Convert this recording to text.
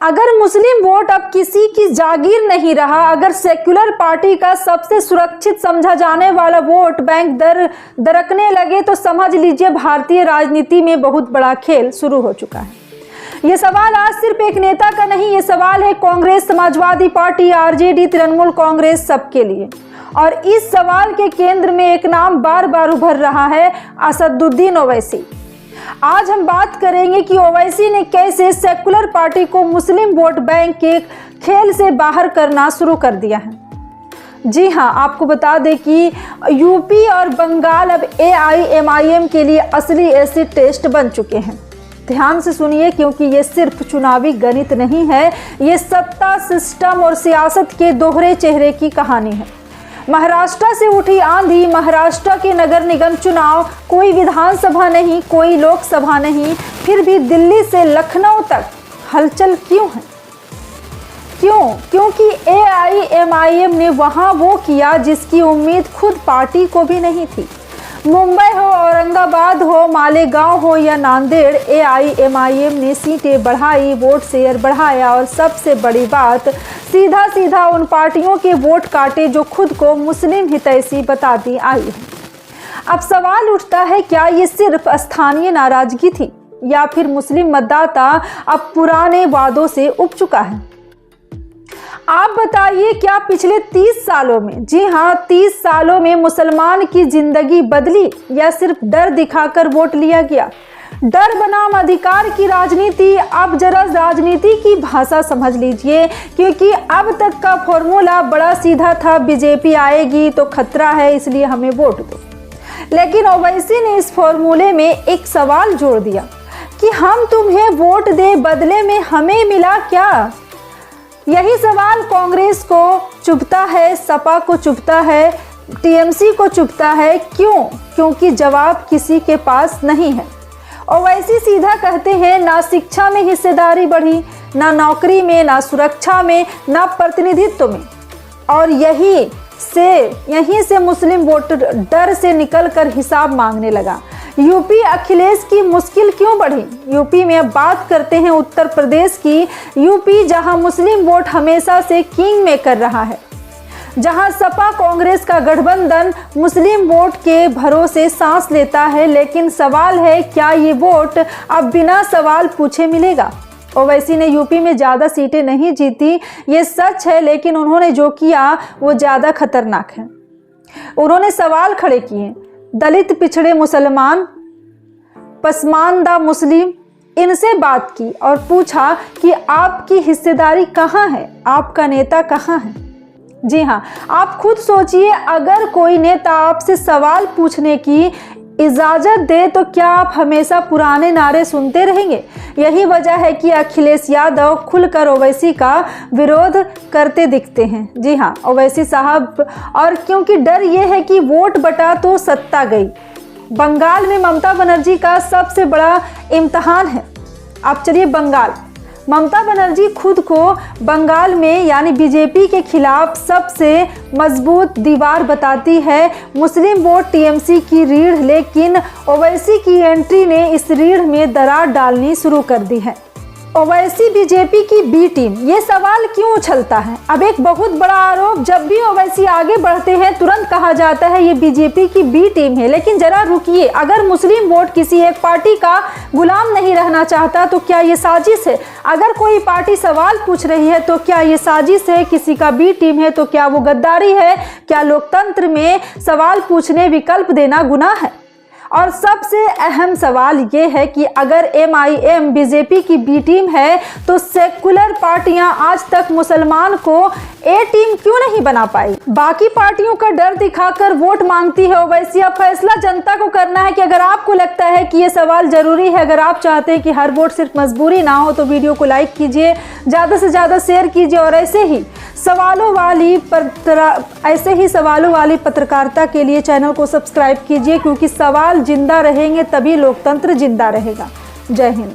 अगर मुस्लिम वोट अब किसी की जागीर नहीं रहा, अगर सेक्युलर पार्टी का सबसे सुरक्षित समझा जाने वाला वोट बैंक दरकने लगे तो समझ लीजिए भारतीय राजनीति में बहुत बड़ा खेल शुरू हो चुका है। ये सवाल आज सिर्फ एक नेता का नहीं, ये सवाल है कांग्रेस, समाजवादी पार्टी, आरजेडी, तृणमूल कांग्रेस, सबके लिए। और इस सवाल के केंद्र में एक नाम बार बार उभर रहा है, असदुद्दीन ओवैसी। आज हम बात करेंगे कि ओवैसी ने कैसे सेकुलर पार्टी को मुस्लिम वोट बैंक के खेल से बाहर करना शुरू कर दिया है। जी हाँ, आपको बता दें कि यूपी और बंगाल अब एआईएमआईएम के लिए असली एसिड टेस्ट बन चुके हैं। ध्यान से सुनिए, क्योंकि ये सिर्फ चुनावी गणित नहीं है, ये सत्ता, सिस्टम और सियासत के दोहरे चेहरे की कहानी है। महाराष्ट्र से उठी आंधी, महाराष्ट्र के नगर निगम चुनाव, कोई विधानसभा नहीं, कोई लोकसभा नहीं, फिर भी दिल्ली से लखनऊ तक हलचल क्यों है? क्योंकि एआईएमआईएम ने वहां वो किया जिसकी उम्मीद खुद पार्टी को भी नहीं थी। मुंबई हो, औरंगाबाद हो, मालेगांव हो या नांदेड़, एआईएमआईएम ने सीटें बढ़ाई, वोट शेयर बढ़ाया और सबसे बड़ी बात, सीधा सीधा उन पार्टियों के वोट काटे जो खुद को मुस्लिम हितैषी बताती आई है। अब सवाल उठता है, क्या ये सिर्फ स्थानीय नाराजगी थी या फिर मुस्लिम मतदाता अब पुराने वादों से उब चुका है? आप बताइए, क्या पिछले 30 सालों में, जी हाँ 30 सालों में मुसलमान की जिंदगी बदली या सिर्फ डर दिखाकर वोट लिया गया? डर बनाम अधिकार की राजनीति। अब जरा राजनीति की भाषा समझ लीजिए, क्योंकि अब तक का फॉर्मूला बड़ा सीधा था, बीजेपी आएगी तो खतरा है इसलिए हमें वोट दो। लेकिन ओवैसी ने इस फॉर्मूले में एक सवाल जोड़ दिया कि हम तुम्हें वोट दे, बदले में हमें मिला क्या? यही सवाल कांग्रेस को चुभता है, सपा को चुभता है, टीएमसी को चुभता है। क्यों? क्योंकि जवाब किसी के पास नहीं है। ओवैसी सीधा कहते हैं, ना शिक्षा में हिस्सेदारी बढ़ी, ना नौकरी में, ना सुरक्षा में, ना प्रतिनिधित्व में। और यहीं से मुस्लिम वोटर डर से निकलकर हिसाब मांगने लगा। यूपी अखिलेश की मुश्किल क्यों बढ़ी? यूपी में अब बात करते हैं उत्तर प्रदेश की। यूपी जहां मुस्लिम वोट हमेशा से किंग मेकर रहा है, जहां सपा कांग्रेस का गठबंधन मुस्लिम वोट के भरोसे सांस लेता है। लेकिन सवाल है, क्या ये वोट अब बिना सवाल पूछे मिलेगा? ओवैसी ने यूपी में ज़्यादा सीटें नहीं जीती, ये सच है, लेकिन उन्होंने जो किया वो ज़्यादा खतरनाक है। उन्होंने सवाल खड़े किए, दलित, पिछड़े मुसलमान, पसमानदा मुस्लिम, इनसे बात की और पूछा कि आपकी हिस्सेदारी कहाँ है, आपका नेता कहाँ है? जी हाँ, आप खुद सोचिए, अगर कोई नेता आपसे सवाल पूछने की इजाज़त दे तो क्या आप हमेशा पुराने नारे सुनते रहेंगे? यही वजह है कि अखिलेश यादव खुलकर ओवैसी का विरोध करते दिखते हैं। जी हाँ, ओवैसी साहब। और क्योंकि डर ये है कि वोट बटा तो सत्ता गई। बंगाल में ममता बनर्जी का सबसे बड़ा इम्तहान है। आप चलिए बंगाल, ममता बनर्जी खुद को बंगाल में यानी बीजेपी के खिलाफ सबसे मजबूत दीवार बताती है। मुस्लिम वोट टीएमसी की रीढ़, लेकिन ओवैसी की एंट्री ने इस रीढ़ में दरार डालनी शुरू कर दी है। ओवैसी बीजेपी की बी टीम, ये सवाल क्यों उछलता है? अब एक बहुत बड़ा आरोप, जब भी ओवैसी आगे बढ़ते हैं तुरंत कहा जाता है ये बीजेपी की बी टीम है। लेकिन जरा रुकिए, अगर मुस्लिम वोट किसी एक पार्टी का गुलाम नहीं रहना चाहता तो क्या ये साजिश है? अगर कोई पार्टी सवाल पूछ रही है तो क्या ये साजिश है? किसी का बी टीम है तो क्या वो गद्दारी है? क्या लोकतंत्र में सवाल पूछने, विकल्प देना गुनाह है? और सबसे अहम सवाल ये है कि अगर एमआईएम बीजेपी की बी टीम है तो सेकुलर पार्टियां आज तक मुसलमान को ए टीम क्यों नहीं बना पाई? बाकी पार्टियों का डर दिखाकर वोट मांगती है ओवैसी। अब फैसला जनता को करना है कि अगर आपको लगता है कि ये सवाल जरूरी है, अगर आप चाहते हैं कि हर वोट सिर्फ मजबूरी ना हो, तो वीडियो को लाइक कीजिए, ज़्यादा से ज़्यादा शेयर कीजिए और ऐसे ही सवालों वाली पत्रकारिता के लिए चैनल को सब्सक्राइब कीजिए, क्योंकि सवाल जिंदा रहेंगे तभी लोकतंत्र जिंदा रहेगा। जय हिंद।